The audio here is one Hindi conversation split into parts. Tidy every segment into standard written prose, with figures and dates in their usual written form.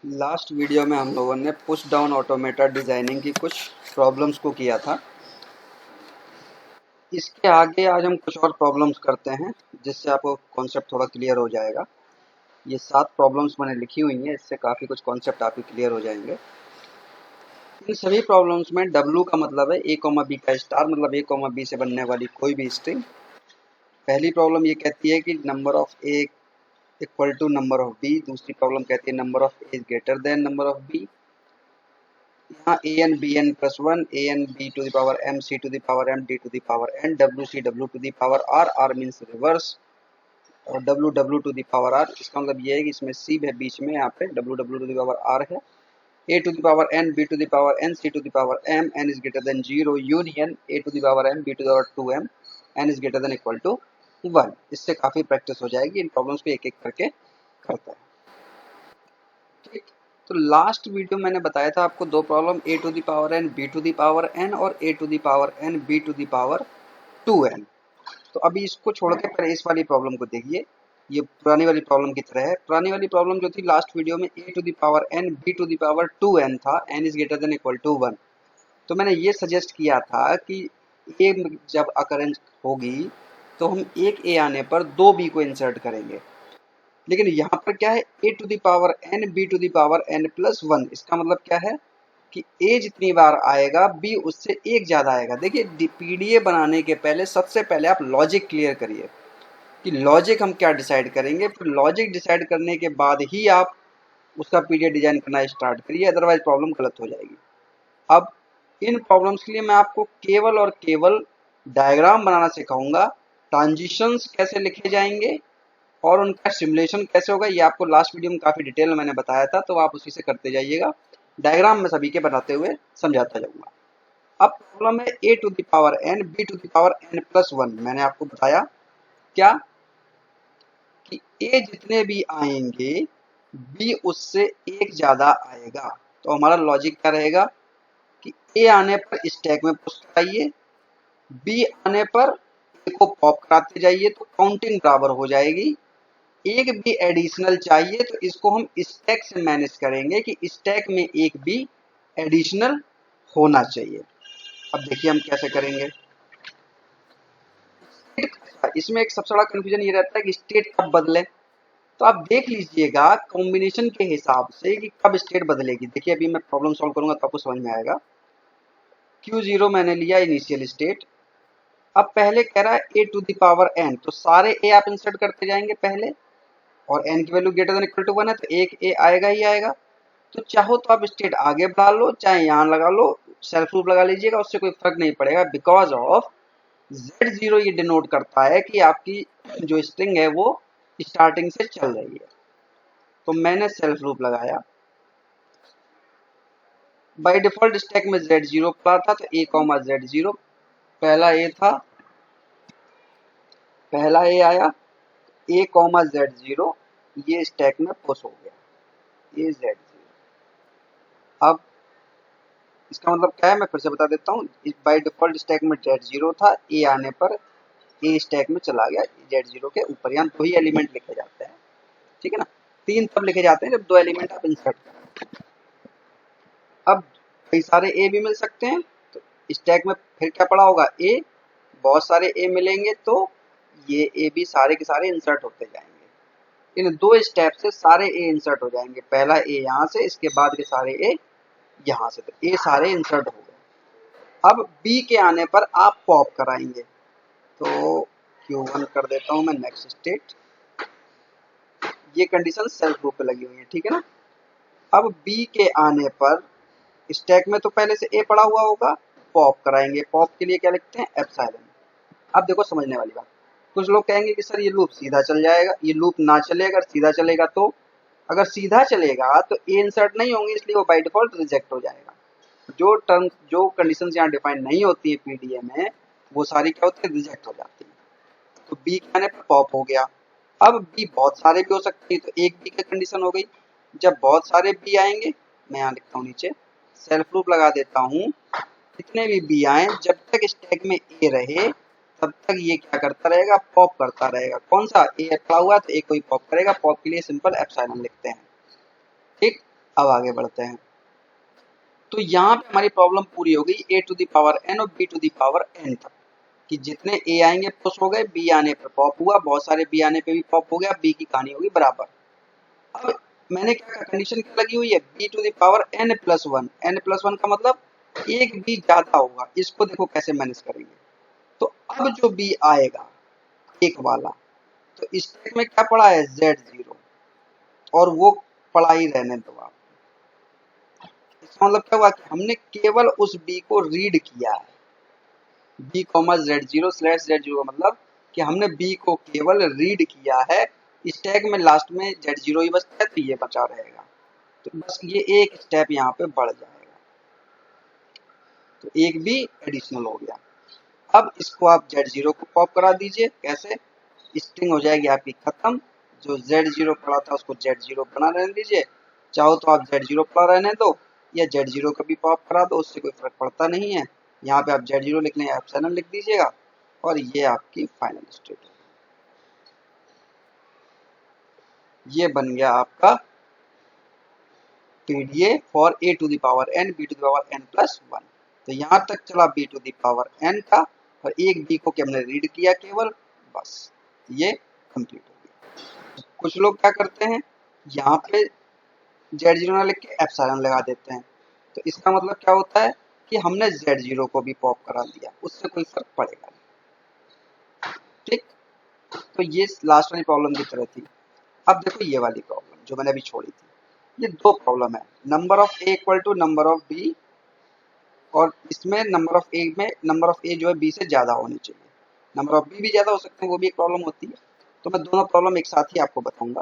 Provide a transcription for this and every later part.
लास्ट वीडियो में हम लोगों ने पुश डाउन ऑटोमेटा डिजाइनिंग की कुछ प्रॉब्लम्स को किया था। इसके आगे आज हम कुछ और प्रॉब्लम्स करते हैं जिससे आपको कॉन्सेप्ट थोड़ा क्लियर हो जाएगा। ये 7 प्रॉब्लम्स मैंने लिखी हुई हैं, इससे काफ़ी कुछ कॉन्सेप्ट आपके क्लियर हो जाएंगे। इन सभी प्रॉब्लम्स में डब्ल्यू का मतलब है ए कॉमा बी का स्टार, मतलब ए कॉमा बी से बनने वाली कोई भी स्ट्रिंग। पहली प्रॉब्लम ये कहती है कि number of A equal to number of B. दूसरी प्रॉब्लम कहती है number of A is greater than number of B. यहाँ A N B N plus one, A N B to the power M, C to the power M, D to the power N, W C W to the power R, R means reverse, और W W to the power R. इसका मतलब ये है कि इसमें सी है बीच में, यहाँ पे W W to the power R है। A to the power N, B to the power N, C to the power M, N is greater than zero, union A to the power M, B to the power two M, N is greater than equal to one. इससे काफ़ी प्रैक्टिस हो जाएगी, इन प्रॉब्लम्स को एक एक करके करता है। ठीक, तो लास्ट वीडियो मैंने बताया था आपको दो problem, A to the power N, B to the power N, और A to the power N, B to the power two N. तो अभी इसको छोड़ के पहले इस वाली प्रॉब्लम को देखिए। ये पुरानी वाली प्रॉब्लम की तरह है। पुरानी वाली प्रॉब्लम जो थी लास्ट वीडियो में, A to the power N, B to the power two N था, N is greater than equal to one. तो मैंने ये सजेस्ट किया था कि ए जब अकरेंस होगी तो हम एक ए आने पर दो बी को इंसर्ट करेंगे। लेकिन यहाँ पर क्या है, A to the power N, B to the power N plus one. इसका मतलब क्या है कि ए जितनी बार आएगा बी उससे एक ज्यादा आएगा। देखिए, पीडीए बनाने के पहले सबसे पहले आप लॉजिक क्लियर करिए कि लॉजिक हम क्या डिसाइड करेंगे। फिर लॉजिक डिसाइड करने के बाद ही आप उसका पीडीए डिजाइन करना स्टार्ट करिए, अदरवाइज प्रॉब्लम गलत हो जाएगी। अब इन प्रॉब्लम्स के लिए मैं आपको केवल और केवल डायग्राम बनाना सिखाऊंगा। ट्रांजिशंस कैसे लिखे जाएंगे और उनका सिमुलेशन कैसे होगा, ये आपको लास्ट वीडियो में काफ़ी डिटेल में मैंने बताया था, तो आप उसी से करते जाइएगा। डायग्राम में सभी के बनाते हुए समझाता जाऊंगा। अब प्रॉब्लम है A to the power N, B to the power N plus one. मैंने आपको बताया क्या कि ए जितने भी आएंगे बी उससे एक ज़्यादा आएगा। तो हमारा लॉजिक क्या रहेगा कि ए आने पर स्टैक में पुश कराइए, बी आने पर ए को पॉप कराते जाइए, तो काउंटिंग बराबर हो जाएगी। एक भी एडिशनल चाहिए तो इसको हम स्टैक से मैनेज करेंगे कि स्टैक में एक भी एडिशनल होना चाहिए। अब देखिए हम कैसे करेंगे। इसमें एक सबसे बड़ा कंफ्यूजन ये रहता है कि स्टेट कब बदले। तो आप देख लीजिएगा कॉम्बिनेशन के हिसाब से कि कब स्टेट बदलेगी। देखिए अभी मैं प्रॉब्लम सॉल्व करूंगा तो आपको समझ में आएगा। Q0 मैंने लिया इनिशियल स्टेट। अब पहले कह रहा है A to the power N, तो सारे ए आप इंसर्ट करते जाएंगे पहले, और एन की value greater than equal to one है तो एक ए आएगा ही आएगा। तो चाहो तो आप स्टेट आगे बढ़ा लो, चाहे यहाँ लगा लो, सेल्फ रूप लगा लीजिएगा, उससे कोई फर्क नहीं पड़ेगा। बिकॉज ऑफ Z0 ये डिनोट करता है कि आपकी जो स्ट्रिंग है वो स्टार्टिंग से चल रही है। तो मैंने सेल्फ रूप लगाया। बाय डिफॉल्ट स्टैक में Z0 पड़ा था, तो ए कॉमा Z0 पहला ए था, पहला ए आया, ए कॉमा Z0 ये स्टैक में पुश हो गया, ए Z0। अब इसका मतलब क्या है मैं फिर से बता देता हूँ। बाय डिफॉल्ट स्टैक में Z0 था, ए आने पर ए स्टैक में चला गया Z0 के ऊपर। यहाँ दो ही एलिमेंट लिखे जाते हैं, ठीक है ना। तीन तब लिखे जाते हैं जब दो एलिमेंट आप इंसर्ट करें। अब कई सारे ए भी मिल सकते हैं, तो स्टैक में फिर क्या पड़ा होगा, ए। बहुत सारे ए मिलेंगे तो ये ए भी सारे के सारे इंसर्ट होते जाएंगे। इन दो स्टेप से सारे ए इंसर्ट हो जाएंगे। पहला ए यहाँ से, इसके बाद के सारे ए यहाँ से, तो ए सारे इंसर्ट हो गए। अब बी के आने पर आप पॉप कराएंगे, तो Q1 कर देता हूं मैं, नेक्स्ट स्टेट। ये कंडीशन सेल्फ ग्रुप पे लगी हुई है, ठीक है ना। अब बी के आने पर स्टैक में तो पहले से ए पड़ा हुआ होगा, पॉप कराएंगे। पॉप के लिए क्या लिखते हैं, एप्सिलॉन। अब देखो समझने वाली बात, कुछ लोग कहेंगे कि सर ये लूप सीधा चल जाएगा, ये लूप ना चले अगर सीधा चलेगा तो। अगर सीधा चलेगा तो ए इंसर्ट नहीं होंगे, इसलिए वो बाय डिफॉल्ट रिजेक्ट हो जाएगा। जो टर्म जो कंडीशन यहाँ डिफाइन नहीं होती है पीडीए में, वो सारी क्या होती है, रिजेक्ट हो जाती है। तो बी के आने पर पॉप हो गया। अब बी बहुत सारे भी हो सकते हैं, तो एक बी की कंडीशन हो गई। जब बहुत सारे बी आएंगे, मैं यहाँ लिखता हूँ नीचे, सेल्फ प्रूफ लगा देता हूँ, जितने भी बी आए जब तक स्टैक में ए रहे तब तक ये क्या करता रहेगा, पॉप करता रहेगा। कौन सा, ए पड़ा हुआ तो ए को ही पॉप करेगा। पॉप के लिए सिंपल एप्सिलॉन लिखते हैं, ठीक। अब आगे बढ़ते हैं। तो यहाँ पे हमारी प्रॉब्लम पूरी हो गई a to the power n और b to the power n तक, कि जितने a आएंगे पुश हो गए, b आने पर पॉप हुआ, बहुत सारे b आने पे भी पॉप हो गया, b की कहानी होगी बराबर। अब मैंने क्या कंडीशन क्या लगी हुई है, b to the power n plus one. n plus one का मतलब एक b ज्यादा होगा। इसको देखो कैसे मैनेज करेंगे। तो अब जो b आएगा एक वाला, तो इस स्टैक में क्या पड़ा है, Z0, और वो पड़ा ही रहने दो आप। इसका मतलब क्या हुआ कि हमने केवल उस b को रीड किया है। b comma Z0 slash Z0 का मतलब कि हमने b को केवल रीड किया है। स्टैक में लास्ट में Z0 ही बचता है, तो ये बचा रहेगा। तो बस ये एक स्टेप यहाँ पे बढ़ जाएगा, तो एक भी एडिशनल हो गया। अब इसको आप Z0 को पॉप करा दीजिए। कैसे, स्ट्रिंग हो जाएगी आपकी खत्म। जो Z0 पड़ा था उसको Z0 बना रहने दीजिए। चाहो तो आप Z0 पड़ा रहने दो, या Z0 का भी पॉप करा दो, उससे कोई फर्क पड़ता नहीं है। यहाँ पे आप Z0 लिख लें, एप्सिलॉन लिख दीजिएगा, और ये आपकी फाइनल स्टेट है। ये बन गया आपका PDA for a to the power n b to the power n plus one. तो यहाँ तक चला b to the power n का, और एक b को हमने रीड किया केवल, बस ये कंप्लीट हो गया। कुछ लोग क्या करते हैं, यहाँ पे Z0 ना लिख के एप्सिलॉन लगा देते हैं। तो इसका मतलब क्या होता है कि हमने Z0 को भी पॉप करा दिया, उससे कोई फर्क पड़ेगा नहीं। ठीक, तो ये लास्ट वाली प्रॉब्लम की तरह थी। अब देखो ये वाली प्रॉब्लम जो मैंने अभी छोड़ी थी, ये दो प्रॉब्लम है। Number of A equal to number of B, और इसमें नंबर ऑफ ए में नंबर ऑफ ए जो है बी से ज्यादा होनी चाहिए। नंबर ऑफ बी भी ज्यादा हो सकते हैं, वो भी एक प्रॉब्लम होती है। तो मैं दोनों प्रॉब्लम एक साथ ही आपको बताऊंगा।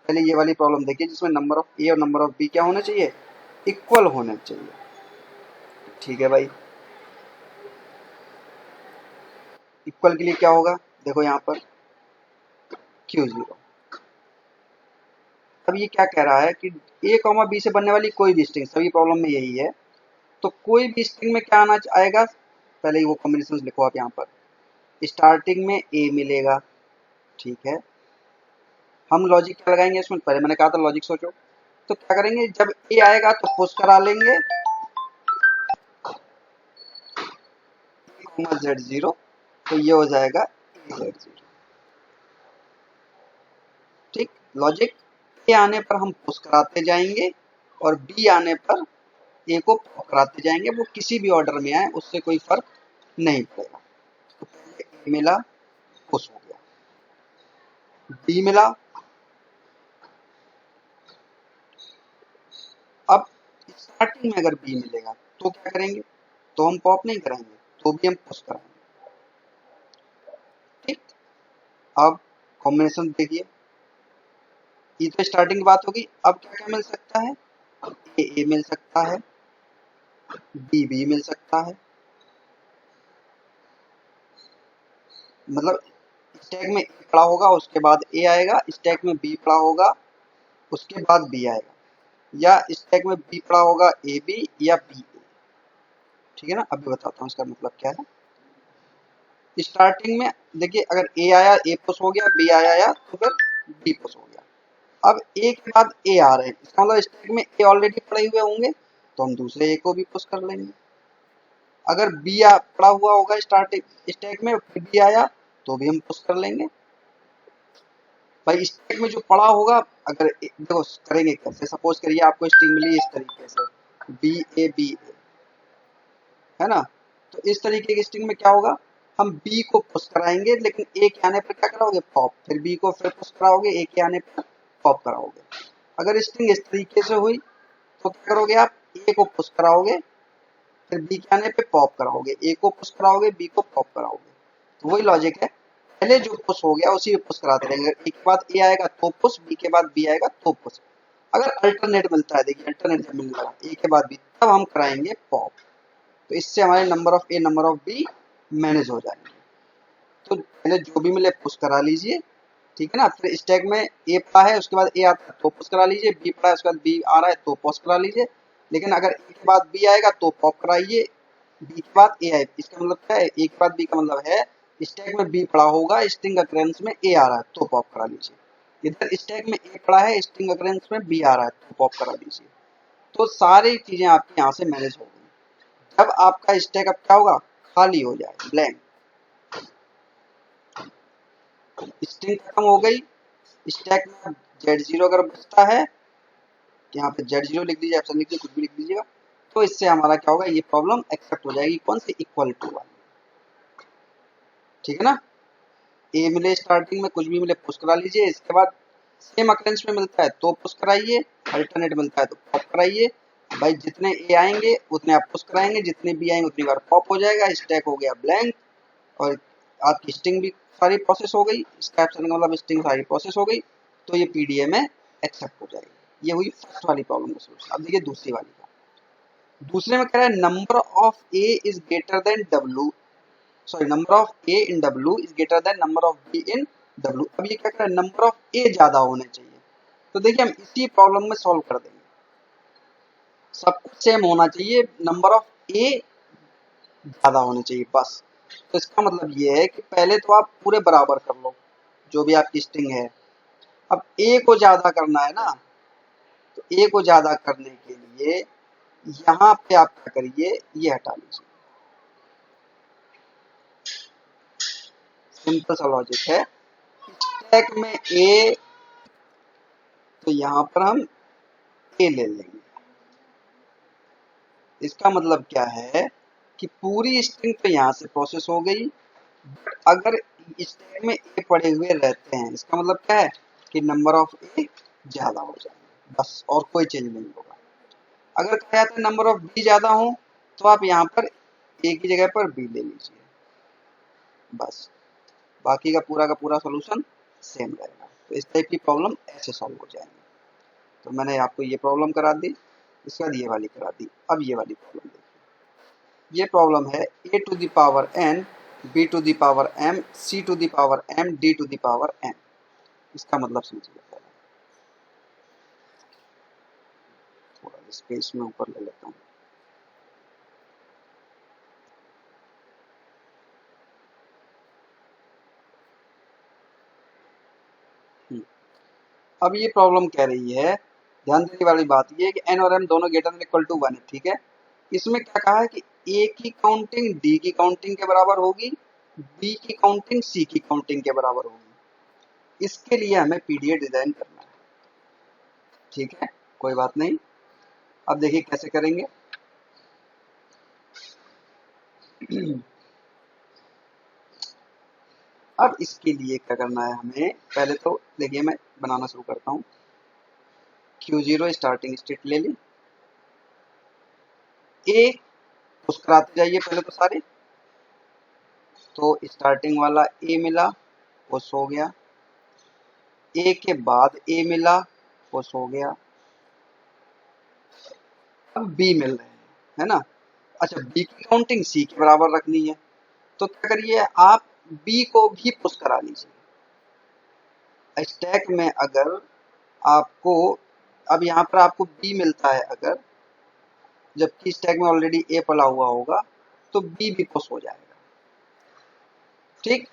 पहले ये वाली प्रॉब्लम देखिए, जिसमें नंबर ऑफ ए और नंबर ऑफ बी क्या होने चाहिए, इक्वल होने चाहिए। ठीक है भाई, इक्वल के लिए क्या होगा, देखो यहाँ पर Q0। अब ये क्या कह रहा है कि ए कॉमा बी से बनने वाली कोई भी स्ट्रिंग, सभी प्रॉब्लम में यही है, तो कोई भी स्ट्रिंग में क्या आना आएगा, पहले ही वो कॉम्बिनेशन लिखो आप यहाँ पर। स्टार्टिंग में ए मिलेगा, ठीक है। हम लॉजिक क्या लगाएंगे इसमें, पहले मैंने कहा था लॉजिक सोचो। तो क्या करेंगे, जब ए आएगा तो पुश करा लेंगे Z0, तो ये हो जाएगा Z0। ठीक, लॉजिक ए आने पर हम पुश कराते जाएंगे, और बी आने पर ए को पॉप कराते जाएंगे। वो किसी भी ऑर्डर में आए, उससे कोई फर्क नहीं पड़ेगा। तो पहले ए मिला, पुश हो गया, बी मिला। अब स्टार्टिंग में अगर बी मिलेगा तो क्या करेंगे, तो हम पॉप नहीं कराएंगे, तो भी हम पुश कराएंगे। ठीक, अब कॉम्बिनेशन देखिए, ये तो स्टार्टिंग की बात होगी। अब क्या क्या मिल सकता है, ए मिल सकता है, बी मिल सकता है। मतलब स्टैक में ए पड़ा होगा, उसके बाद ए आएगा, स्टैक में बी पड़ा होगा, उसके बाद बी आएगा, या स्टैक में बी पड़ा होगा ए बी या बी ए। ठीक है ना, अभी बताता हूँ इसका मतलब क्या है। स्टार्टिंग में देखिए, अगर ए आया ए पुश हो गया, बी आया तो फिर बी पुश हो गया। अब ए के बाद ए आ रहे हैं, इसका मतलब स्टैक में ए ऑलरेडी पड़े हुए होंगे, तो हम दूसरे ए को भी पुश कर लेंगे। अगर बी पड़ा हुआ होगा स्टार्टिंग स्टैक में, फिर बी आया तो भी हम पुश कर लेंगे। भाई स्टैक में जो पड़ा होगा, अगर देखो करेंगे कैसे, सपोज करिए आपको स्ट्रिंग मिली इस तरीके से, बी ए, है ना। तो इस तरीके की स्ट्रिंग में क्या होगा, हम बी को पुश कराएंगे, लेकिन ए के आने पर क्या कराओगे, पॉप, फिर बी को फिर पुश कराओगे, ए के आने पर पॉप कराओगे। अगर स्ट्रिंग इस तरीके से हुई तो क्या करोगे, आप ए को पुश कराओगे, फिर बी के आने पे पॉप कराओगे, ए को पुश कराओगे, बी को पॉप कराओगे। तो वही लॉजिक है, पहले जो पुश हो गया उसी पे पुश कराते रहेंगे। ए के बाद ए आएगा तो पुश, बी के बाद बी आएगा तो पुश। अगर अल्टरनेट मिलता है, देखिए अल्टरनेट जब मिलने लगा ए के बाद बी, तब हम कराएंगे पॉप। तो इससे हमारे number of A number of be manage हो जाएंगे। तो पहले जो भी मिले पुश करा लीजिए, ठीक है ना। फिर स्टैक में ए पड़ा है, उसके बाद ए आता है तो पुश करा लीजिए, बी पड़ा है उसके बाद बी आ रहा है तो पुश करा लीजिए। लेकिन अगर ए के बाद बी आएगा तो पॉप कराइए, बी के बाद ए आए। इसका मतलब क्या है, ए के बाद बी का मतलब है स्टैक में बी पड़ा होगा, स्ट्रिंग अकरेंस में ए आ रहा है तो पॉप करा लीजिए। इधर स्टैक में ए पड़ा है, स्ट्रिंग अकरेंस में बी आ रहा है तो पॉप करा लीजिए। तो सारी चीजें आपकी यहाँ से मैनेज हो गई। जब आपका स्टैक अब क्या होगा, खाली हो जाएगा, ब्लैंक, स्ट्रिंग खत्म हो गई, स्टैक में Z0 अगर बचता है, यहाँ पे Z0 लिख दीजिए, ऑप्शन लिख दीजिए, कुछ भी लिख दीजिएगा, तो इससे हमारा क्या होगा, ये प्रॉब्लम एक्सेप्ट हो जाएगी, कौन सी, इक्वल टू वाली, ठीक है ना। ए मिले स्टार्टिंग में, कुछ भी मिले पुश करा लीजिए, इसके बाद सेम अकरेंस में मिलता है तो पुश कराइए, अल्टरनेट मिलता है तो पॉप कराइए। भाई जितने ए आएंगे उतने आप पुश कराएंगे, जितने बी आएंगे उतनी बार पॉप हो जाएगा, स्टैक हो गया ब्लैंक, और आपकी स्ट्रिंग भी सारी प्रोसेस हो गई, इसका ऑप्शन का मतलब स्ट्रिंग सारी प्रोसेस हो गई, तो ये पीडीए में एक्सेप्ट हो जाएगी। ये हुई फर्स्ट वाली प्रॉब्लम का सोल्यूशन। अब देखिए दूसरी वाली का, दूसरे में कह रहा है number of A is greater then W, sorry number of A in W is greater than number of be in W. अब ये क्या कर रहा है, नंबर ऑफ ए ज्यादा होने चाहिए, तो देखिए हम इसी प्रॉब्लम में सॉल्व कर देंगे, सब कुछ सेम होना चाहिए, नंबर ऑफ ए ज्यादा होने चाहिए बस। तो इसका मतलब ये है कि पहले तो आप पूरे बराबर कर लो जो भी आपकी स्ट्रिंग है, अब ए को ज्यादा करना है ना, तो ए को ज्यादा करने के लिए यहाँ पे आप क्या करिए, ये हटा लीजिए, सिंपल सा लॉजिक है, स्टैक में ए, तो यहाँ पर हम ए ले लेंगे। इसका मतलब क्या है कि पूरी स्ट्रिंग तो यहाँ से प्रोसेस हो गई, बट अगर स्टैक में ए पड़े हुए रहते हैं, इसका मतलब क्या है कि नंबर ऑफ ए ज्यादा हो जाएंगे, बस, और कोई चेंज नहीं होगा। अगर कहा जाता है नंबर ऑफ बी ज्यादा हो, तो आप यहाँ पर ए की जगह पर बी ले लीजिए, बस, बाकी का पूरा सोल्यूशन सेम रहेगा। तो इस टाइप की प्रॉब्लम ऐसे सॉल्व हो जाएंगे। तो मैंने आपको ये प्रॉब्लम करा दी, इसके बाद ये वाली करा दी। अब ये वाली प्रॉब्लम देखिए, ये प्रॉब्लम है a to the power n, b to the power m, c to the power m, d to the power n। इसका मतलब समझिए, पहले थोड़ा स्पेस में ऊपर ले लेता हूँ। अब ये प्रॉब्लम कह रही है, ध्यान देने वाली बात ये है कि n और m दोनों ग्रेटर देन इक्वल टू 1 है, ठीक है। इसमें क्या कहा है कि a की काउंटिंग d की काउंटिंग के बराबर होगी, b की काउंटिंग c की काउंटिंग के बराबर होगी। इसके लिए हमें पीडीए डिजाइन करना है, ठीक है, कोई बात नहीं। अब देखिए कैसे करेंगे। अब इसके लिए क्या करना है हमें, पहले तो देखिए मैं बनाना शुरू करता हूँ। Q0 स्टार्टिंग स्टेट ले ली, ए पुश कराते जाइए पहले तो सारे, तो स्टार्टिंग वाला ए मिला, पुश हो गया, ए के बाद ए मिला, पुश हो गया, अब बी मिल रहे हैं, है ना। अच्छा, बी की काउंटिंग सी के बराबर रखनी है, तो क्या करिए आप बी को भी पुश करा लीजिए। स्टैक में अगर आपको, अब यहाँ पर आपको बी मिलता है अगर, जबकि स्टैक में ऑलरेडी ए पड़ा हुआ होगा, तो बी भी पुश हो जाएगा, ठीक।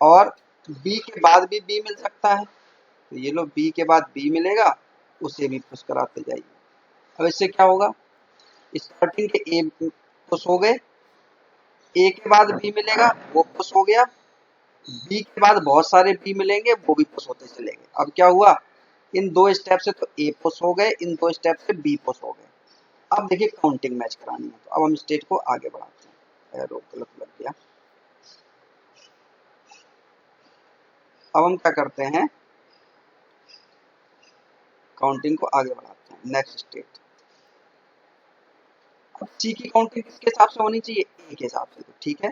और बी के बाद भी बी मिल सकता है, तो ये लो बी के बाद बी मिलेगा, उसे भी पुश कराते जाइए। अब इससे क्या होगा, स्टार्टिंग के ए पुश हो गए, ए के बाद बी मिलेगा, वो पुश हो गया, बी के बाद बहुत सारे बी मिलेंगे, वो भी पुश होते चलेंगे। अब क्या हुआ, इन दो स्टेप से तो ए पुश हो गए, इन दो स्टेप से बी पुश हो गए। अब देखिए काउंटिंग मैच करानी है, तो अब हम स्टेट को आगे बढ़ाते हैं। एरो गलत लग गया। अब हम क्या करते हैं, काउंटिंग को आगे बढ़ाते हैं, नेक्स्ट स्टेट। अब सी की काउंटिंग किसके हिसाब से होनी चाहिए, ए के हिसाब से, तो ठीक है,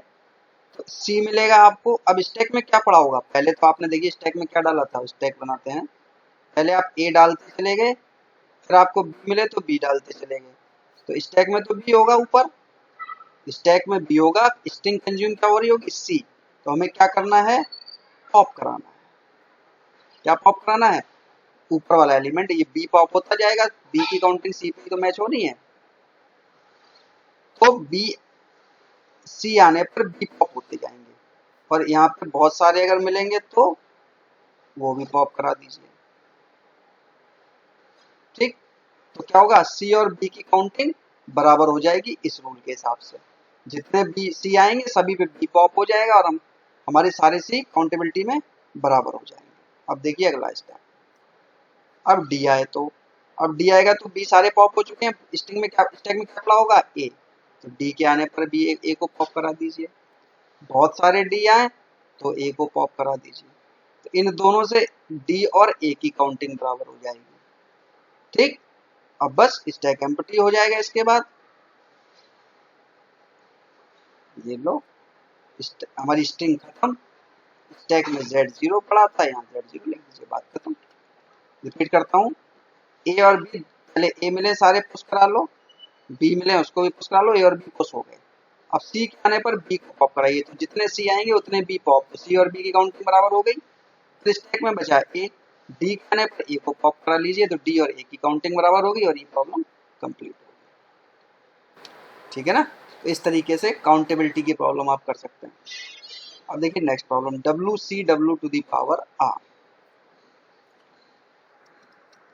तो सी मिलेगा आपको। अब स्टैक में क्या पड़ा होगा, पहले तो आपने देखिए स्टैक में क्या डाला था, स्टैक बनाते हैं, पहले आप ए डालते चले गए, फिर आपको बी मिले तो बी डालते चले गए, तो स्टैक में तो बी होगा ऊपर, स्टैक में बी होगा, स्ट्रिंग कंज्यूम क्या हो रही होगी, सी, तो हमें क्या करना है, पॉप कराना है। क्या पॉप कराना है, ऊपर वाला एलिमेंट, ये बी पॉप होता जाएगा, बी की काउंटिंग सी पे तो मैच हो रही है, तो बी सी आने पर बी पॉप होते जाएंगे, और यहाँ पे बहुत सारे अगर मिलेंगे तो वो भी पॉप करा दीजिए, ठीक। तो क्या होगा, सी और बी की काउंटिंग बराबर हो जाएगी इस रूल के हिसाब से। जितने बी सी आएंगे सभी पे बी पॉप हो जाएगा और हम हमारे सारे सी काउंटेबिलिटी में बराबर हो जाएंगे। अब देखिए अगला स्टेप, अब डी आए तो, अब डी आएगा तो बी सारे पॉप हो चुके हैं, स्ट्रिंग में क्या, स्टैक में क्या पड़ा होगा, ए, तो डी के आने पर भी ए को पॉप करा दीजिए। बहुत सारे डी आए तो ए को पॉप करा दीजिए। तो इन दोनों से डी और ए की काउंटिंग बराबर हो जाएगी। ठीक, अब बस स्टैक एम्प्टी हो जाएगा। इसके बाद ये लो, हमारी स्ट्रिंग खत्म, स्टैक में Z0 पड़ा था, यहाँ Z0 लिख दीजिए, बात खत्म। रिपीट करता हूँ, ए और बी, पहले ए मिले सारे पुश करा लो, बी मिले उसको भी पुश करा लो, ए और बी पुश हो गए। अब सी के आने पर बी को पॉप कराइए, तो जितने सी आएंगे उतने बी पॉप, तो सी और बी की काउंटिंग बराबर हो गई। फिर स्टैक में बचा ए, डी के आने पर ए को पॉप करा लीजिए, तो डी और ए की काउंटिंग बराबर होगी और ये प्रॉब्लम कंप्लीट होगी। ठीक है ना, तो इस तरीके से काउंटेबिलिटी की प्रॉब्लम आप कर सकते हैं। अब देखिए next problem, W C W to the power R.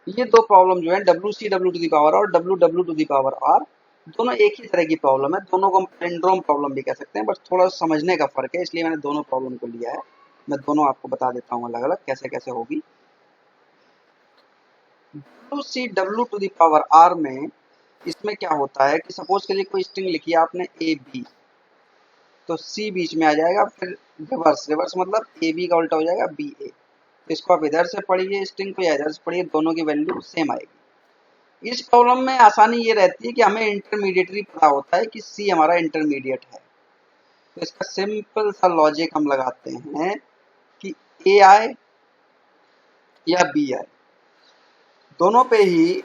ये दो प्रॉब्लम जो है W C W to the power और W W to the power R, दोनों एक ही तरह की प्रॉब्लम है। दोनों को हम पैलिंड्रोम प्रॉब्लम भी कह सकते हैं, बस थोड़ा समझने का फर्क है, इसलिए मैंने दोनों प्रॉब्लम को लिया है। मैं दोनों आपको बता देता हूँ अलग अलग कैसे कैसे होगी। W C W to the power R में इसमें क्या होता है कि सपोज के लिए कोई स्ट्रिंग लिखी है आपने ए बी, तो सी बीच में आ जाएगा, फिर रिवर्स, रिवर्स मतलब ए बी का उल्टा हो जाएगा बी ए। इसको आप इधर से पढ़िए स्ट्रिंग को या इधर से पढ़िए, दोनों की वैल्यू सेम आएगी। इस प्रॉब्लम में आसानी ये रहती है कि हमें इंटरमीडिएटरी पता होता है कि सी हमारा इंटरमीडिएट है। तो इसका सिंपल सा लॉजिक हम लगाते हैं कि ए आए या बी आए, दोनों पे ही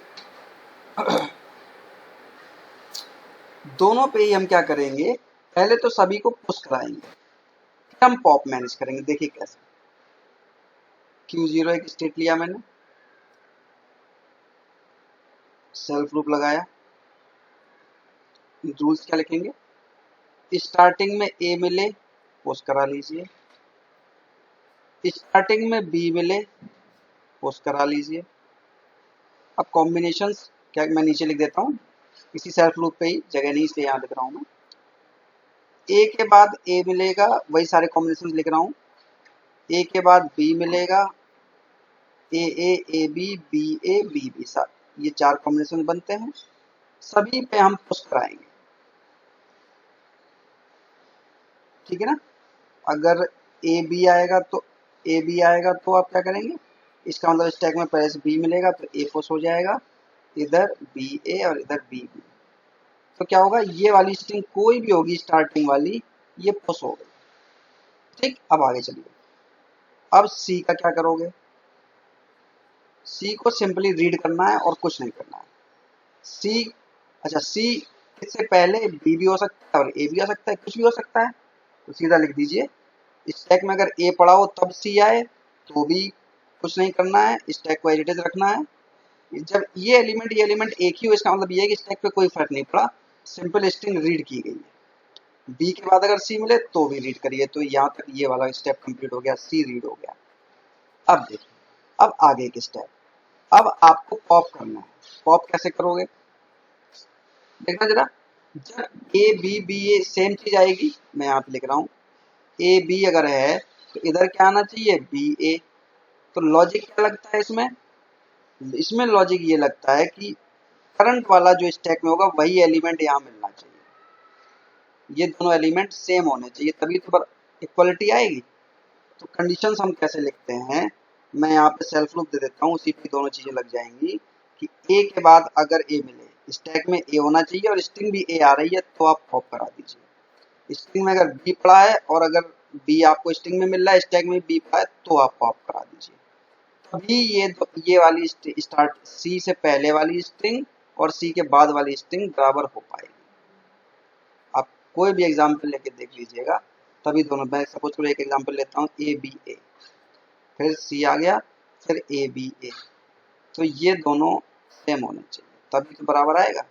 दोनों पे ही हम क्या करेंगे, पहले तो सभी को पुश कराएंगे, फिर हम पॉप मैनेज करेंगे। देखिए कैसे, Q0 एक स्टेट लिया मैंने, सेल्फ लूप लगाया, रूल्स क्या लिखेंगे, स्टार्टिंग में ए मिले पुश करा लीजिए, स्टार्टिंग में बी मिले पुश करा लीजिए। अब कॉम्बिनेशंस क्या मैं नीचे लिख देता हूँ, इसी सेल्फ लूप पे ही, जगह नहीं इसलिए यहाँ लिख रहा हूँ मैं। ए के बाद ए मिलेगा, वही सारे कॉम्बिनेशन लिख रहा हूँ। ए के बाद बी मिलेगा, A A A B B A B B, ये चार कॉम्बिनेशन बनते हैं, सभी पे हम पुश कराएंगे। ठीक है ना, अगर ए बी आएगा तो आप क्या करेंगे, इसका मतलब स्टैक में पहले से बी मिलेगा तो ए पुश हो जाएगा, इधर बी ए और इधर बी बी, तो क्या होगा, ये वाली स्ट्रिंग कोई भी होगी स्टार्टिंग वाली, ये पुश हो गई। ठीक, अब आगे चलिए, अब सी का क्या करोगे, सी को सिंपली रीड करना है और कुछ नहीं करना है। सी, अच्छा सी इससे पहले बी भी हो सकता है और ए भी हो सकता है, कुछ भी हो सकता है, तो सीधा लिख दीजिए, स्टैक में अगर ए पड़ा हो तब सी आए तो भी कुछ नहीं करना है, स्टैक को एज इट इज रखना है। जब ये एलिमेंट एक ही हो, इसका मतलब ये है कि स्टैक पे कोई फर्क नहीं पड़ा, सिंपल स्ट्रिंग रीड की गई है। बी के बाद अगर सी मिले तो भी रीड करिए, तो यहाँ तक ये वाला स्टेप कंप्लीट हो गया, सी रीड हो गया। अब देखिए, अब आगे के स्टेप, अब आपको पॉप करना है। पॉप कैसे करोगे, देखना जरा, जब A B B A same चीज आएगी, मैं यहाँ पे लिख रहा हूँ ए बी अगर है तो इधर क्या आना चाहिए, बी ए। तो लॉजिक क्या लगता है इसमें, इसमें लॉजिक ये लगता है कि करंट वाला जो स्टैक में होगा वही एलिमेंट यहाँ मिलना चाहिए, ये दोनों एलिमेंट सेम होने चाहिए, तभी तो इक्वलिटी आएगी। तो कंडीशंस हम कैसे लिखते हैं, मैं यहाँ पे सेल्फ लूप दे देता हूँ, उसी पे दोनों चीजें लग जाएंगी कि ए के बाद अगर ए मिले, स्टैक में ए होना चाहिए और स्ट्रिंग भी ए आ रही है तो आप पॉप करा दीजिए। स्ट्रिंग में अगर बी पड़ा है और अगर बी आपको स्ट्रिंग में मिल रहा है, स्टैक में बी पड़ा है तो आप पॉप करा दीजिए। तभी ये वाली स्टार्ट सी से पहले वाली स्ट्रिंग और सी के बाद वाली स्ट्रिंग बराबर हो पाएगी। आप कोई भी एग्जाम्पल लेके देख लीजिएगा, तभी दोनों, मैं सपोज करो एक एग्जाम्पल लेता हूँ, ए बी ए, फिर सी आ गया, फिर ए बी ए, तो ये दोनों सेम होने चाहिए तभी तो बराबर आएगा।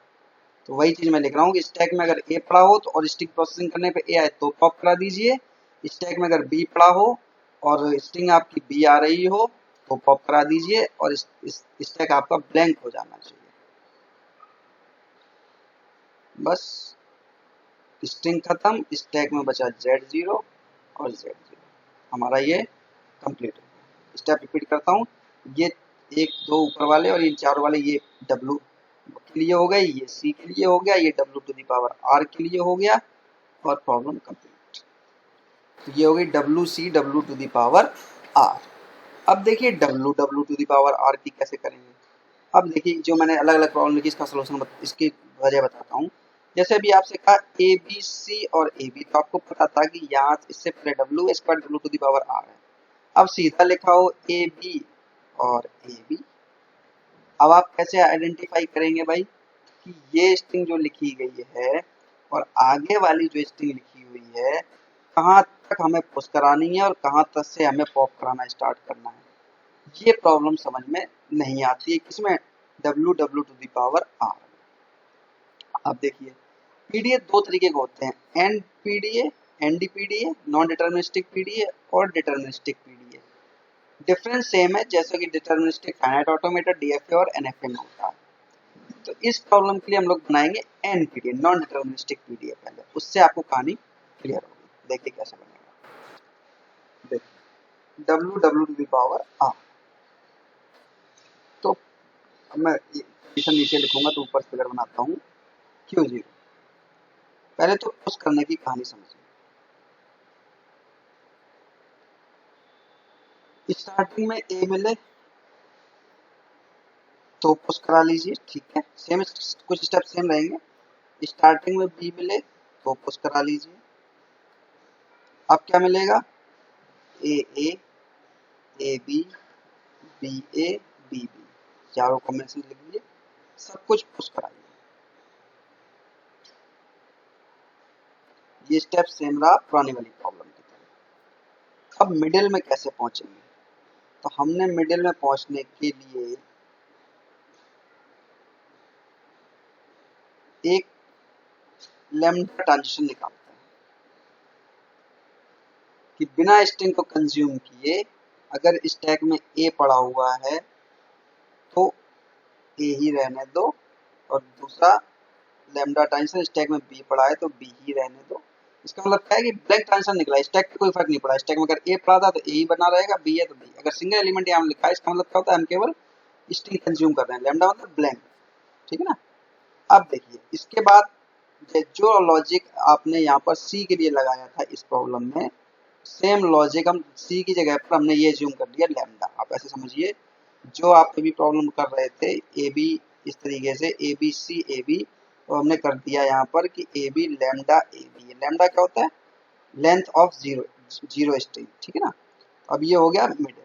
तो वही चीज मैं लिख रहा हूँ कि स्टैक में अगर ए पड़ा हो तो और स्ट्रिंग प्रोसेसिंग करने पे ए आए तो पॉप करा दीजिए, स्टैक में अगर बी पड़ा हो और स्ट्रिंग आपकी बी आ रही हो तो पॉप करा दीजिए, और स्टैक आपका ब्लैंक हो जाना चाहिए। बस स्ट्रिंग खत्म, स्टैक में बचा Z0 और Z0। हमारा ये कंप्लीट हो गया। स्टेप रिपीट करता हूँ, ये एक दो ऊपर वाले और ये चारों वाले, ये W के लिए हो गए, ये C के लिए हो गया, ये W to the power R के लिए हो गया और प्रॉब्लम कंप्लीट। तो ये हो गई W to the power R। अब देखिए W to the power R की कैसे करेंगे। अब देखिए जो मैंने अलग अलग प्रॉब्लम लिखी, इसका सोल्यूशन इसकी वजह बताता हूँ। जैसे अभी आपसे कहा ए बी सी और ए बी, तो आपको पता था कि यहाँ इससे पहले W to the power R है। अब सीधा लिखा हो ए बी और ए बी। अब आप कैसे आइडेंटिफाई करेंगे भाई कि ये स्ट्रिंग जो लिखी गई है और आगे वाली जो स्ट्रिंग लिखी हुई है कहाँ तक हमें पुश करानी है और कहाँ तक से हमें पॉप कराना स्टार्ट करना है, ये प्रॉब्लम समझ में नहीं आती है किसमें, W to the power R। अब देखिए पीडीए दो तरीके के होते हैं, and PDA, NDPDA, non deterministic PDA और डिटर्मिनिस्टिक पीडीए। डिफरेंस सेम है, जैसे कि डिटर्मिनिस्टिक फाइनाइट ऑटोमेटेड डीएफए और एनएफए में होता है। तो इस प्रॉब्लम के लिए हम लोग बनाएंगे एनपीडीए, नॉन डिटर्मिनिस्टिक पीडीए पहले, उससे आपको कहानी क्लियर होगी। देखिए कैसे बनेगा। देखिए W to the power R। तो मैं कंडीशन नीचे लिखूंगा तो ऊपर फिगर बनाता हूँ Q0। पहले तो पुश करने की कहानी समझिए। स्टार्टिंग में ए मिले तो पुश करा लीजिए, ठीक है, सेम कुछ स्टेप सेम रहेंगे। स्टार्टिंग में बी मिले तो पुश करा लीजिए। अब क्या मिलेगा, A A, A B, B A, B B, चारों कॉम्बिनेशन लिख लीजिए, सब कुछ पुश कराइए। ये स्टेप सेम रहा पुरानी वाली प्रॉब्लम की तरह। अब मिडिल में कैसे पहुंचेंगे, तो हमने मिडिल में पहुंचने के लिए एक लैम्डा ट्रांजिशन निकालते हैं कि बिना स्ट्रिंग को कंज्यूम किए अगर स्टैक में ए पड़ा हुआ है तो ए ही रहने दो, और दूसरा लैम्डा ट्रांजिशन स्टैक में बी पड़ा है तो बी ही रहने दो। इसका मतलब क्या है कि ब्लैंक ट्रांजिशन निकला, स्टैक पे कोई फर्क नहीं पड़ा। स्टैक में अगर ए पड़ा था तो ए ही बना रहेगा, बी है तो बी। अगर सिंगल एलिमेंट यहाँ लिखा है इसका मतलब क्या होता है, हम केवल स्ट्रिंग कंज्यूम कर रहे हैं, लैम्डा मतलब ब्लैंक, ठीक है ना। अब देखिए इसके बाद जो लॉजिक आपने यहाँ पर सी के लिए लगाया था इस प्रॉब्लम में, सेम लॉजिक हम सी की जगह पर हमने ये ज्यूम कर लिया लैम्डा। आप ऐसे समझिए, जो आप अभी प्रॉब्लम कर रहे थे ए बी, इस तरीके से A B C A B, तो हमने कर दिया यहाँ पर कि A B lambda A B. Lambda क्या होता है, length of zero, zero string, ठीक है ना। अब ये हो गया मिडिल।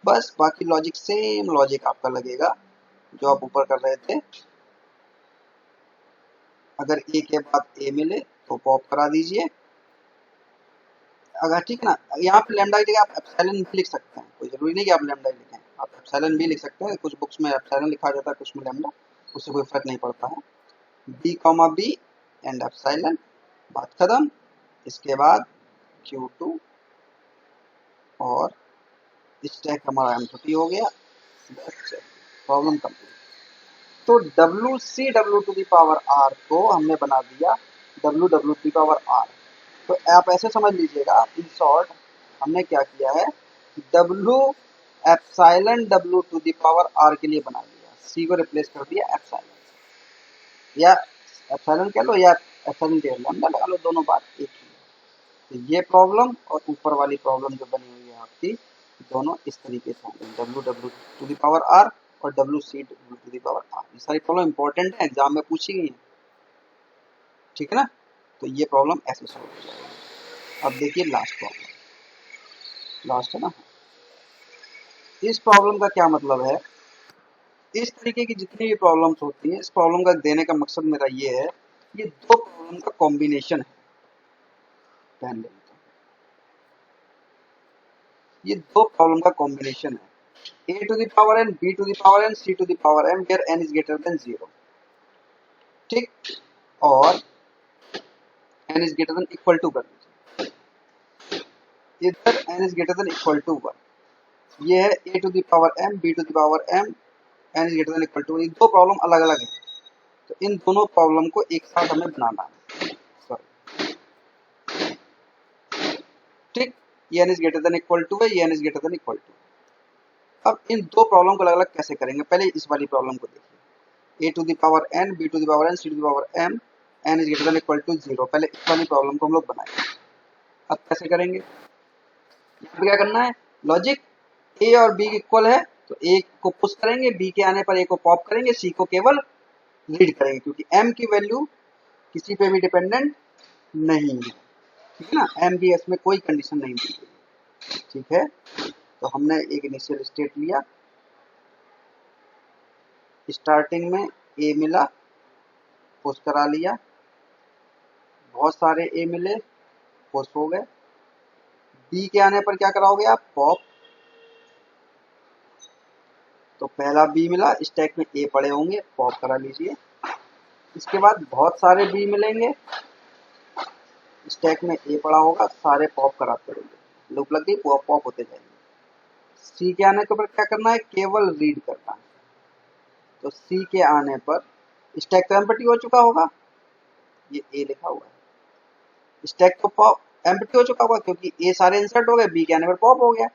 बस बाकी लॉजिक सेम लॉजिक आपका लगेगा जो आप ऊपर कर रहे थे। अगर ए के बाद ए मिले तो पॉप करा दीजिए। अगर ठीक है ना, यहाँ पे लैम्डा की जगह आप एप्सिलॉन भी लिख सकते हैं, कोई जरूरी नहीं कि आप लैम्डा ही लिखें, आप एप्सिलॉन भी लिख सकते हैं। कुछ बुक्स में एप्सिलॉन लिखा जाता है, कुछ में लैम्डा, उससे कोई फर्क नहीं पड़ता है। B comma B and epsilon, बात खत्म। इसके बाद Q2 और स्टैक हमारा एम्प्टी हो गया। Problem complete. तो W to the power R को हमने बना दिया W to the power R। तो आप ऐसे समझ लीजिएगा, इन शॉर्ट हमने क्या किया है, W epsilon W to the power R के लिए बना दिया, C को रिप्लेस कर दिया एप्सिलॉन, या एप्सिलॉन कह लो या एप्सिलॉन कह लो, लगा लो, दोनों बात एक ही है। तो ये प्रॉब्लम और ऊपर वाली प्रॉब्लम जो बनी हुई है आपकी, दोनों इस तरीके से होंगे, W to the power R और WC to the power R। ये सारी प्रॉब्लम इंपॉर्टेंट है, एग्जाम में पूछी गई है, ठीक है ना। तो ये प्रॉब्लम ऐसे सॉल्व हो जाएगी। अब देखिए लास्ट प्रॉब्लम, लास्ट है ना। इस प्रॉब्लम का क्या मतलब है, इस तरीके की जितनी भी प्रॉब्लम्स होती हैं, इस प्रॉब्लम का देने का मकसद मेरा ये है, ये दो प्रॉब्लम का कॉम्बिनेशन है। ध्यान दें, ये दो प्रॉब्लम का कॉम्बिनेशन है, a to the power n, b to the power n, c to the power m, where n is greater than 0, ठीक। और n is greater than equal to कर दीजिए, इधर n is greater than equal to 1। ये है a to the power m, b to the power m, n is greater than equal to. ये दो प्रॉब्लम अलग अलग है, तो इन दोनों प्रॉब्लम को एक साथ हमें बनाना है। सॉरी, ठीक, ये n is greater than equal to है, ये n is greater than equal to. अब इन दो प्रॉब्लम को अलग अलग कैसे करेंगे, पहले इस वाली प्रॉब्लम को देखिए, a to the power n, b to the power n, c to the power m, n is greater than equal to 0। पहले इस वाली प्रॉब्लम को हम लोग बनाएंगे। अब कैसे करेंगे, यहाँ पे क्या करना है, लॉजिक a और b इक्वल है तो a को पुश करेंगे, b के आने पर a को पॉप करेंगे, c को केवल रीड करेंगे, क्योंकि m की वैल्यू किसी पे भी डिपेंडेंट नहीं है, ठीक है ना, m की इसमें कोई कंडीशन नहीं दी गई, ठीक है। तो हमने एक इनिशियल स्टेट लिया, स्टार्टिंग में a मिला, पुश करा लिया, बहुत सारे a मिले, पुश हो गए, b के आने पर क्या कराओगे आप, पॉप। तो पहला b मिला, स्टैक में a पड़े होंगे, पॉप करा लीजिए। इसके बाद बहुत सारे b मिलेंगे, स्टैक में a पड़ा होगा, सारे पॉप कराते रहेंगे, लूप लग गई, पॉप पॉप होते जाएंगे। c के आने के ऊपर क्या करना है, केवल रीड करना है। तो c के आने पर स्टैक तो एम्प्टी हो चुका होगा, ये a लिखा हुआ है, स्टैक तो पॉप एम्प्टी हो चुका होगा क्योंकि a सारे इंसर्ट हो गए, b के आने पर पॉप हो गया,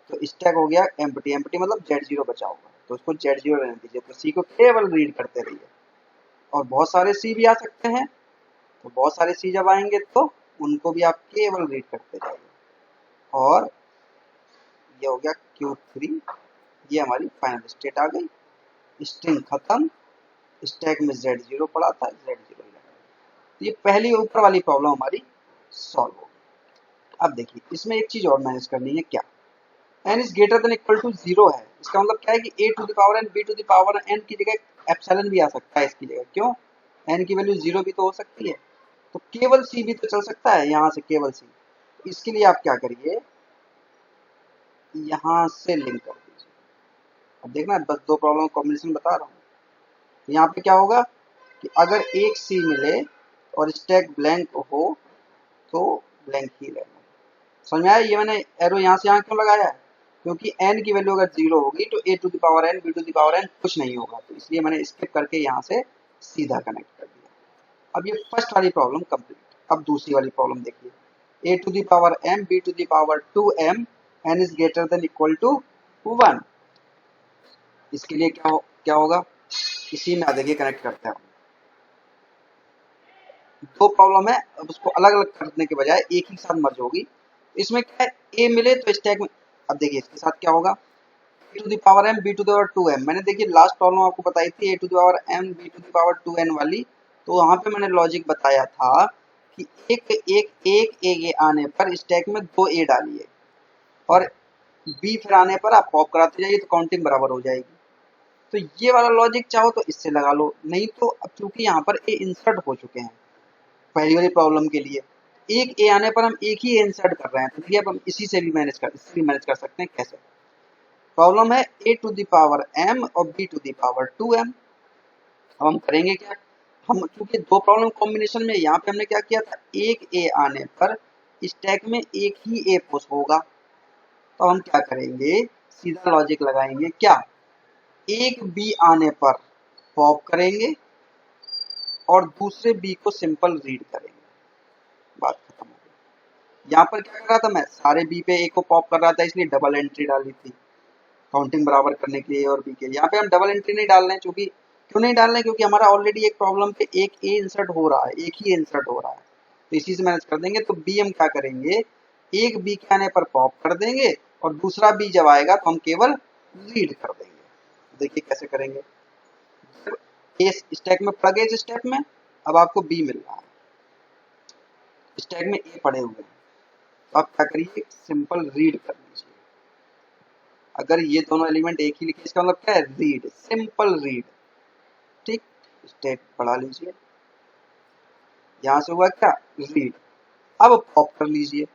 तो स्टैक हो गया एम्प्टी, एम्प्टी मतलब Z0 बचा होगा, तो उसको Z0 रहने दीजिए। तो c को केवल रीड करते रहिए, और बहुत सारे c भी आ सकते हैं, तो बहुत सारे c जब आएंगे तो उनको भी आप केवल रीड करते जाइए। और ये हो गया Q3, ये हमारी फाइनल स्टेट आ गई, स्ट्रिंग खत्म, स्टैक में Z0 पड़ा था, Z0 ही लगा। तो ये पहली ऊपर वाली प्रॉब्लम हमारी सॉल्व हो गई। अब देखिए इसमें एक चीज और मैनेज करनी है, क्या, n is greater than equal to 0 है, इसका मतलब क्या है कि a to the power n, b to the power n की जगह एप्सिलॉन भी आ सकता है इसकी जगह, क्यों, n की वैल्यू 0 भी तो हो सकती है, तो केवल c भी तो चल सकता है, यहाँ से केवल c। तो इसके लिए आप क्या करिए, यहाँ से लिंक कर दीजिए। अब देखना, बस दो प्रॉब्लम कॉम्बिनेशन बता रहा हूँ। तो यहाँ पे क्या होगा कि अगर एक c मिले और स्टैक ब्लैंक हो तो ब्लैंक ही रहना। समझ में आया, ये मैंने एरो यहाँ से यहाँ क्यों लगाया है, क्योंकि n की वैल्यू अगर 0 होगी तो a to the power n, b to the power n कुछ नहीं होगा, तो इसलिए मैंने स्किप करके यहाँ से सीधा कनेक्ट कर दिया। अब ये फर्स्ट वाली प्रॉब्लम कंप्लीट। अब दूसरी वाली प्रॉब्लम देखिए, a to the power m, b to the power 2m, n is greater than equal to 1। इसके लिए क्या होगा, इसी में देखिए कनेक्ट करते हैं। दो प्रॉब्लम है, अब उसको अलग अलग करने के बजाय एक ही साथ मर्ज होगी। इसमें क्या है, a मिले तो स्टैक में, अब देखिए इसके साथ क्या होगा, a to the power m, b to the power 2m। मैंने देखिए लास्ट प्रॉब्लम आपको बताई थी a to the power m, b to the power 2n वाली, तो वहां पे मैंने लॉजिक बताया था कि एक a आने पर स्टैक में 2 a डालिए और b फिर आने पर आप पॉप कराते जाइए, तो काउंटिंग बराबर हो जाएगी। तो ये वाला लॉजिक चाहो तो इससे लगा लो, नहीं तो अब चूंकि यहाँ पर a इंसर्ट हो चुके हैं पहली वाली प्रॉब्लम के लिए, एक ए आने पर हम एक ही इंसर्ट कर रहे हैं, तो अब हम इससे भी मैनेज कर सकते हैं। कैसे, प्रॉब्लम है a to the power m और b to the power 2m। अब हम करेंगे क्या, हम चूंकि दो प्रॉब्लम कॉम्बिनेशन में, यहाँ पे हमने क्या किया था, एक a आने पर स्टैक में एक ही a पुश होगा, तो हम क्या करेंगे, सीधा लॉजिक लगाएंगे, क्या, एक b आने पर पॉप करेंगे और दूसरे b को सिंपल रीड करेंगे, बात खत्म हो गई। यहाँ पर क्या कर रहा था मैं, सारे बी पे ए को पॉप कर रहा था, इसलिए डबल एंट्री डाली थी काउंटिंग बराबर करने के लिए और बी के लिए। यहाँ पे हम डबल एंट्री नहीं डाल रहे हैं, क्योंकि क्यों नहीं डाल रहे हैं, क्योंकि हमारा ऑलरेडी एक प्रॉब्लम पे एक ए इंसर्ट हो रहा है, एक ही इंसर्ट हो रहा है, तो इसी से मैनेज कर देंगे। तो बी हम क्या करेंगे, एक बी के आने पर पॉप कर देंगे और दूसरा बी जब आएगा तो हम केवल रीड कर देंगे। देखिए कैसे करेंगे, ए स्टैक में पड़ गए, स्टैक में अब आपको बी मिल रहा है, स्टैक में ए पड़े हुए हैं, तो आप क्या करिए, सिंपल रीड कर लीजिए। अगर ये दोनों एलिमेंट एक ही लिखे, इसका मतलब क्या है, रीड, सिंपल रीड, ठीक। स्टैक पढ़ा लीजिए, यहां से हुआ क्या, रीड। अब पॉप कर लीजिए,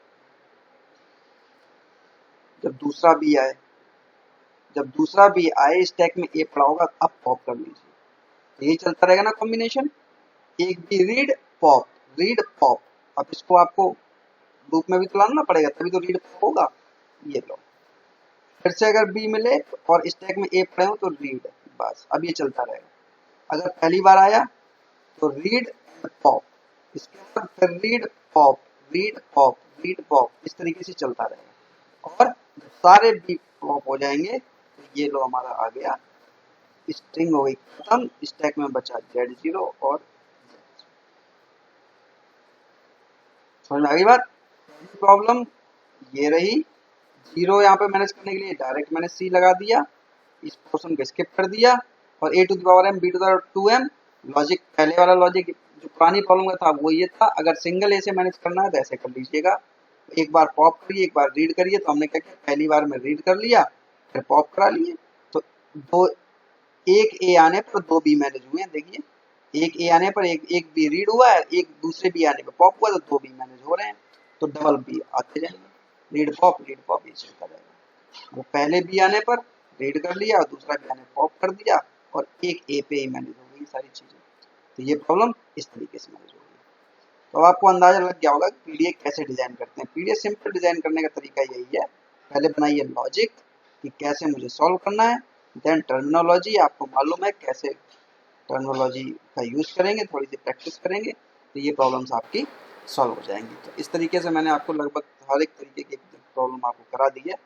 जब दूसरा बी आए, जब दूसरा बी आए स्टैक में ए पड़ा होगा, अब पॉप कर लीजिए। तो ये चलता रहेगा ना कॉम्बिनेशन, एक B read pop, read pop. अब इसको आपको लूप में भी तो लाना पड़ेगा, तभी तो रीड पॉप होगा। ये लो, फिर से अगर बी मिले और स्टैक में ए पड़े हो तो रीड, बस अब ये चलता रहेगा। अगर पहली बार आया तो रीड एंड पॉप, इसके बाद फिर read pop, read pop, read pop, इस तरीके से चलता रहेगा। और जब सारे बी पॉप हो जाएंगे तो ये लो हमारा आ गया, स्ट्रिंग हो गई खत्म, स्टैक में बचा Z0 और समझ में आ गई बात। पहली प्रॉब्लम ये रही, जीरो यहाँ पे मैनेज करने के लिए डायरेक्ट मैंने C लगा दिया, इस पोर्शन को स्किप कर दिया और a to the power m b to the power 2m logic, पहले वाला लॉजिक जो पुरानी प्रॉब्लम का था वो ये था। अगर सिंगल ए से मैनेज करना है तो ऐसे कर लीजिएगा, एक बार पॉप करिए एक बार रीड करिए। तो हमने क्या किया, पहली बार में रीड कर लिया फिर पॉप करा लिए, तो दो, एक ए आने पर दो बी मैनेज हुए हैं। देखिए एक ए आने पर एक बी रीड हुआ है, एक दूसरे बी आने पर पॉप हुआ, तो दो बी मैनेज हो रहे हैं, तो डबल बी आते जाएंगे, रीड पॉप ये चलता रहेगा। वो पहले बी आने पर रीड कर लिया और दूसरा बी आने पर पॉप कर दिया और एक ए पे ही मैनेज हो गई सारी चीजें। तो ये प्रॉब्लम इस तरीके से मैनेज हो गई। तो अब आपको अंदाजा लग गया होगा कि पीडीए कैसे डिजाइन करते हैं। पीडीए सिंपल डिजाइन करने का तरीका यही है, पहले बनाइए लॉजिक कि कैसे मुझे सॉल्व करना है, देन टर्मिनोलॉजी, आपको मालूम है कैसे टर्मिनोलॉजी का यूज करेंगे, थोड़ी सी प्रैक्टिस करेंगे तो ये प्रॉब्लम्स आपकी सॉल्व हो जाएंगी। तो इस तरीके से मैंने आपको लगभग हर एक तरीके की प्रॉब्लम आपको करा दी है,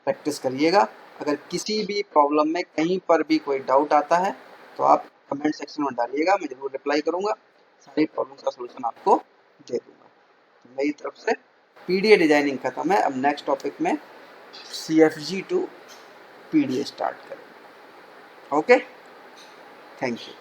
प्रैक्टिस करिएगा। अगर किसी भी प्रॉब्लम में कहीं पर भी कोई डाउट आता है तो आप कमेंट सेक्शन में डालिएगा, मैं जरूर रिप्लाई करूंगा, सारी प्रॉब्लम का सलूशन आपको दे दूंगा। तो मेरी तरफ से पीडीए डिजाइनिंग खत्म है, अब नेक्स्ट टॉपिक में CFG टू पीडीए स्टार्ट करेंगे। Okay, thank you.